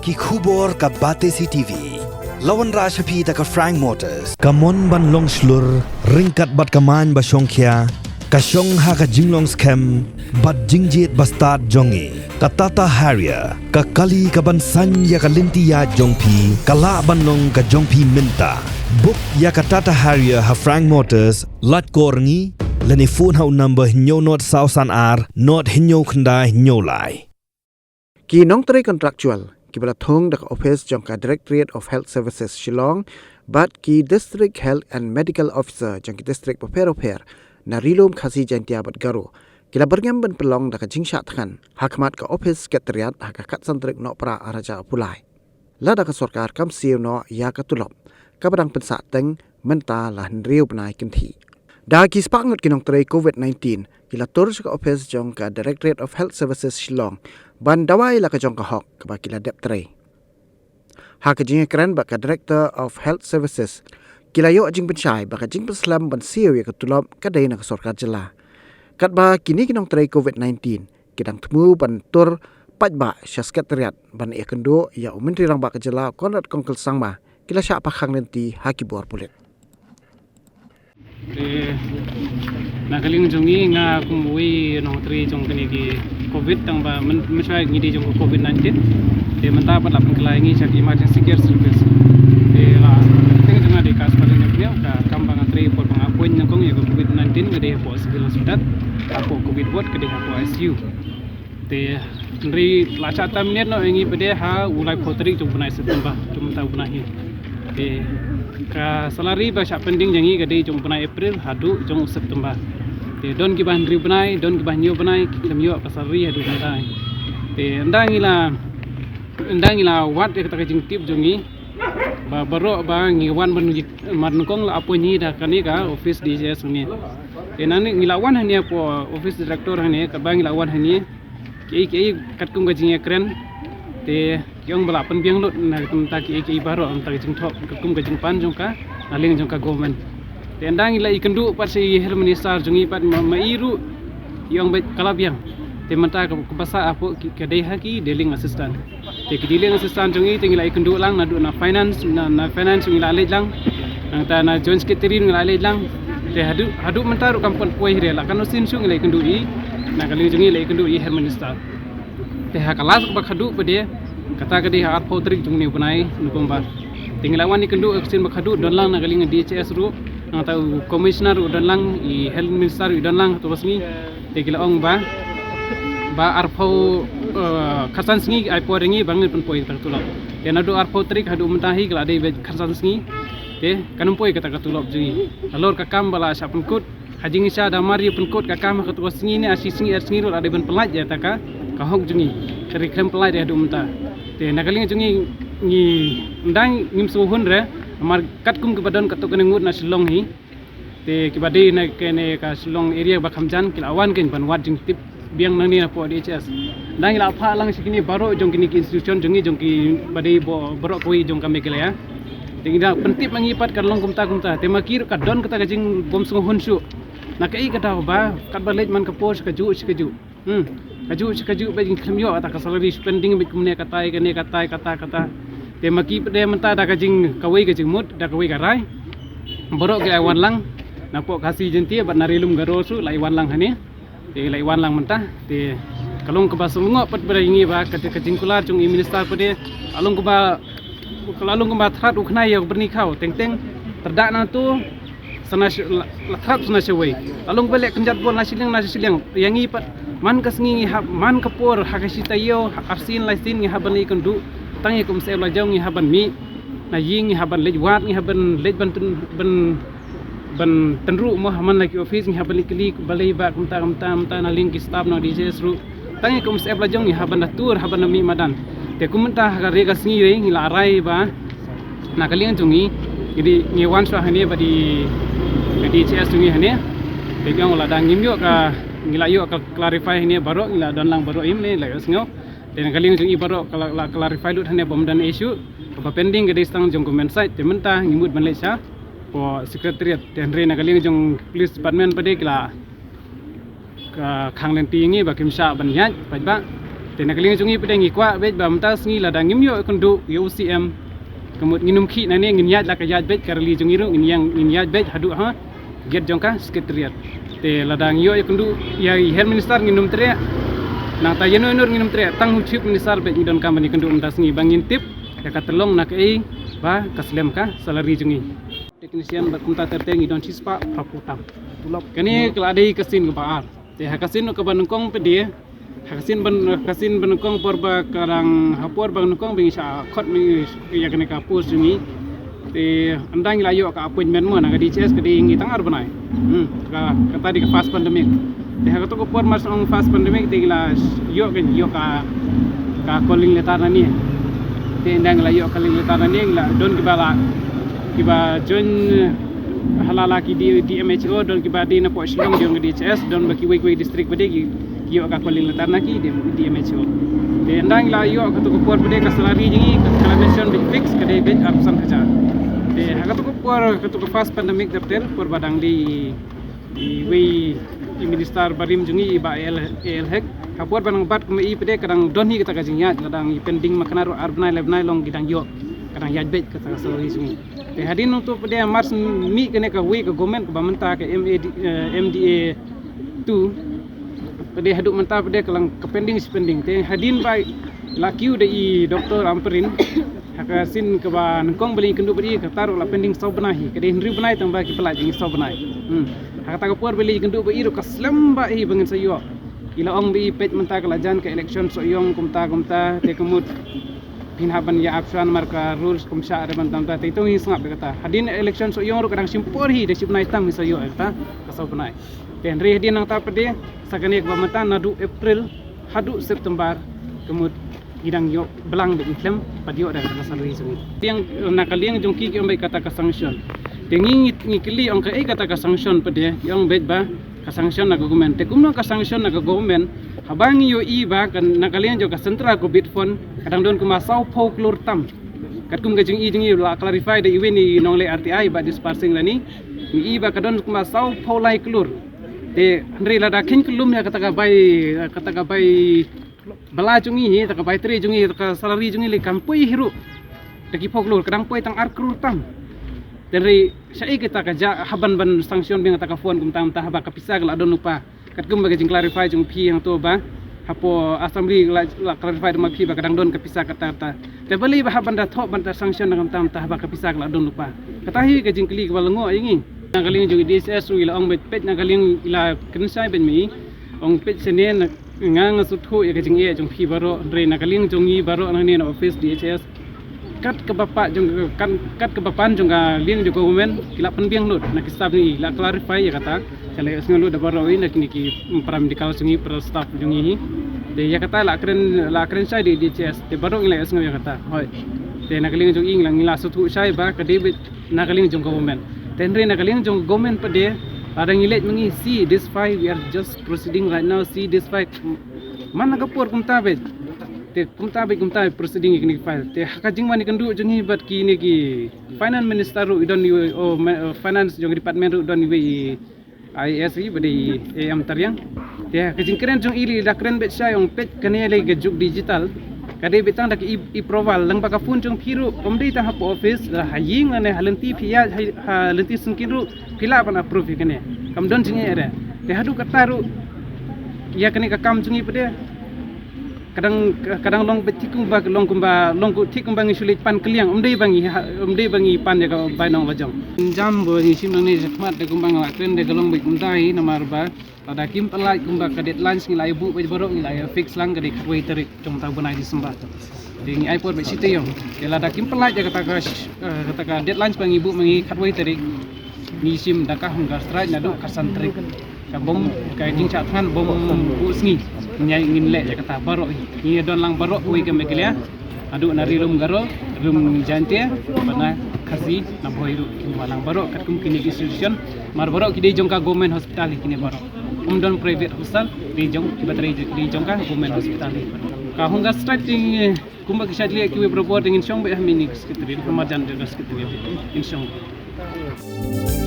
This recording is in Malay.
ki khubor ka Batesi TV. Lawan Rashapi ta ka Frank Motors. Kamon ban long slur, ringkat bat kaman ba Shongkhia. Ka Shong ha ka Jinglong scam, bat Jingjit bastard jongi. Ka Tata Harrier, ka Kali ka ban Sanya ka Lintia jongpi, ka La ban long ka jongpi minta. Book ya ka Tata Harrier ha Frank Motors, lat korngi, leni phone ha number hinyo not sausan ar, not hinyo khandai hinyo lai. Ki nong teri kontraktual, ki bala thong dak office jong ka Directorate of Health Services Shillong, but ki District Health and Medical Officer jong ki District Paper na rilum khasi jantia bat garo. Kila berngam ben pelong dak jingsha than, hakmat ka office sekretariat hak kat santrik no pra araja pulai. La dak sarkar kam siu no ya ka tulop. Ka badang pensa teng menta lah riu benai kinthi. Da ki spangot kinong teri COVID-19, kila tur ka office jong ka Directorate of Health Services Shillong, ban dawai la ka jong ka hok ka ba kila dep teri. Ha ka jing kran ba ka Director of Health Services, kila yo jing penchai ba ka jing peslam ban siu ya ka tulop ka dai na ka sarkar jela. Kat ba kini kinong teri COVID-19, kidang temu ban tur pat ba sya sekretariat ban ia kendo ya menteri rang ba ka jela Konrad Kongkel Sangma, kila sya pakhang nanti haki buar pulit. Nakaling jongi nga kumui no tri jong kini ki covid tang ba mesai ngidi jong COVID-19 de menta pat lapan kelai ngi sak emergency care service de la teng jong ade kas paling nyapnya ka kambang tri por pangapun nyong ya COVID-19 ngade po civil hospital apo covid ward kede apo ICU de nri lacha tamnet no ngi bede ha ulai potri jong bunai September jong ta bunai de ka salary ba sya pending jangi gade jong bunai April hadu jong September te don ki ban ri bunai don ki ban nyo bunai kem yo ka salary hadu bantai te ndang ila wat de ta jing tip jongi ba baro ba ngi wan man kong la apo ni da kani ka office DJS ni te nani ngilawan hania po office director hania ka bang ngilawan hania ki kat kum ga jing ekren te kyong bala pen biang lot na kum ta ki baro am ta jing thok kum ga jing pan jong ka aling jong ka government te ndang ila ikendu pat si health minister jongi pat mairu yong bet kala biang te menta ka basa apo ka dei haki dealing assistant te ki dealing assistant jongi te ila ikendu lang na finance na finance ila le lang ta na joint secretary ila le lang te hadu menta ru kampon poi hire la kan sin su ila ikendu i na kaling jongi ila ikendu i health minister te ha kalas ba khadu pede kata kadi ha at potrik jung ni bunai nukum ba tinglawan ni kendu aksin ba khadu don lang na galing DHS ru na ta commissioner don lang I health minister don lang to basni te gila ong ba arpo khasan singi ai poringi bangin pun poi tak tulok te na do arpo trik hadu mentahi gala dei khasan singi te kanum poi kata katulok jungi alor ka kam bala sya pun hajing isya damari pun kot ka kam ka to singi ni asi singi ru ade ban pelaj ya ta ka hok jungi kari krem pelaj de hadu menta te nagaling jungi ngi ndang ngim suhun re amar kat kum ke badon katuk kene ngut na Shillong hi te ki badi na kene ka Shillong area ba khamjan kil awan ken ban wat jing tip biang nang ni na po DHS ndang ila pha lang sikini baro jong kini ki institution jongi jong ki badi boro koi jong kami kele ya te ngi pentip mangipat kan long kumta te makir ka don kata jing bom suhun su na kai kata ba kat balej man ka pos ka ju kaju ba jing khrmyo ata ka salary spending bit kumne kata te maki pede menta da ka jing kawai ka jing mut da kawai ka rai borok ke awan lang na po kasi jentie bat narilum garo su lai wan lang hani te lai wan lang menta te kalong ka basung ngo pat bera ingi ba ka jing kular chung I minister pede along ka ba thrat ukhnai ya berni khau teng terdak na tu sana lathat sana sewai along balik kenjat bol nasi siling yangi pat man kasngi man kapor hakasita yo arsin laisin ngi haban ikundu tangi kum se la jong ngi haban mi na ying ngi haban lejwat ngi haban lejban ban tenru mo haman lagi office ngi haban ikli balai ba kumta na link staff no DJS ru tangi kum se la jong ngi haban tur haban mi madan te kumta ha re kasngi re ngi la rai ba na kaling jungi jadi ngi wan swa hani ba di DJS jungi hani te gyong la dang ngim yo ka ngila yo ka clarify ni baro ngila don lang baro im ni la yo sngo den kaling jung I baro la clarify lut hane bom dan issue ba pending gede stang jong comment site te menta ngimut Malaysia po secretariat den re na kaling jong police department pade kila ka khang len ti ngi ba kim sha ban yat pa ba te nak ling jungi pedang ikwa bet ba mta sngi la dangim yo kundu yo UCM kemut nginum ki nane ngin yat la ka yat bet karli jungi ru ngin yat bet hadu ha get jongka sekretariat te ladang yo kundu ya health minister nginum tere na ta yeno nur nginum tere tang hu chief minister bet ngidon company kundu mta sngi bangin tip ya ka telong nak ei ba kaslem ka salary jungi technician bat mta terte ngidon sispa praputam tulop kani keladai kasin ke baar te hakasin ke banungkong pede hakasin banungkong porba karang hapor banungkong bingsa khot mi ya kene ka pos jungi te andang layo ka appointment mo na ka DCS ka dingi tangar banai ka tadi ka fast pandemic te hakato ko por mas ong fast pandemic te gila yo ka calling letter na ni te andang layo calling letter na ni la don kiba join halala ki di MHO don kiba di na po Shillong jong DCS don baki wei district bade ki yo ka calling letter na ki di MHO te andang layo ka to ko por bade ka salary jingi ka mention big fix ka de bet absent kaca te hakato ko fast pandemic dapter por badang di wei minister barim jungi ba el hek hapor banang bat kuma i pede kadang doni kita kajinya kadang pending makanaro arbnai lebnai long gidang yo kadang yaj bet kata salary jungi te hadin untuk pede mars mi kene ka wei ka government ka bamenta ka MDA 2 pede haduk menta pede kalang ka pending spending te hadin bai lakiu de i doktor amperin hakasin ke ba nangkong beli kendu beri ka taruh la pending sau benahi ka de henry benai tamba ki pelaj jing sau benai hakata ka por beli kendu beri ro ka slamba hi bangin sayo ila ong bi pet menta ka lajan ka election so yong kumta te kemut pinhaban ya apsan marka rules kumsha ada tamba te itu hi sangap kata hadin election so yong ro kadang simpor hi de sipnai tang sayo ta ka sau benai te henry hadin nang ta pede sakane ka menta nadu april hadu september kemut hidang yo belang de iklam padio dan salary sungi yang nakaliang jongki ki ombai kata ka sanction tengi ngikili ong ka kata ka sanction pede yang bet ba ka sanction na government te kumno ka sanction na government habang yo i ba kan nakaliang jo ka sentra ko bitfon kadang don kuma sau folklore tam kat kum gajing i jingi la clarify de iweni nong le RTI ba dispersing lani i ba kadon kuma sau folai klur te ndri la da kin kulum ya kata ka bai bala jungi ni tak bai tri jungi tak salary jungi le kampui hiru taki folklore kadang poi tang ar krur tam dari sai kita ka ja haban ban sanction bing ta ka phone kum tam ta haba ka pisag la don lupa kat kum bagajing clarify jung pi yang to ba hapo assembly la clarify ma pi ba kadang don ka pisag kata ta te bali ba haban da thok ban ta sanction ngam tam ta haba ka pisag la don lupa katahi ka jing kli ka balango yingi nagaling jung DSS ila ong pet nagaling ila kensai ben mi ong pet senen ngang suthu ya kajing e jong phi baro re nakaling jongi baro nang na office DHS kat ke bapa jong kat ke bapan jong ga ling jo government kila penbiang lut nak staff ni la clarify ya kata kala ngelu da baro ini nak ki paramedical jongi pro staff jongi de ya kata la kren sai di DHS te baro ngila ngelu ya kata hoi te nakaling jong ing lang ngila suthu sai ba ka de nakaling jong government ten re nakaling jong government pade Adang ilet mengi see this fight we are just proceeding right now see this fight mana kapur kumta bet te kumta proceeding ikni file te hakajing mani kendu jengi bat ki ni ki finance minister ru idon finance jong department ru don wi ISI badi am taryang te hakajing keren jong ili da keren bet shay ong pet kane le juk digital kade betang dak i proval lang baka phone jong phiru omdei ta hap office haying ane halanti phia halanti sungkin ru phila ban approve kane kam don jinge ere te hadu kataru ya kane ka kam jungi pede kadang long betikung ba long ku tikum bangi sulit pan kliang omdei bangi pan ya ka bai nong bajong jam bo ni sim ni jakmat de kumbang la kren de galong bai kumdai namar ba ada kim pelai kumba ka deadline ngilai bu bai borok ngilai fix lang gade kwai tarik jong ta bunai Disember ding ai por bai site yo kela da kim pelai ja kata ka deadline bangi bu mangi khatwai tarik ni sim dakah hunggar strike nadu kasan tarik ka bom ka jing chat than bom bu sngi nyai ngin le ja kata borok ni don lang borok wi ka mekelia adu nari rum garo rum jante bana kasi na boiru kin walang borok kat kum kini institution mar borok kide jong ka government hospital kini borok don private hospital di jong kibatri di jong ka government hospital ka hungga starting kumba kisatli ki proport ingin song be hamini sekretari pemajan juga sekretari insya Allah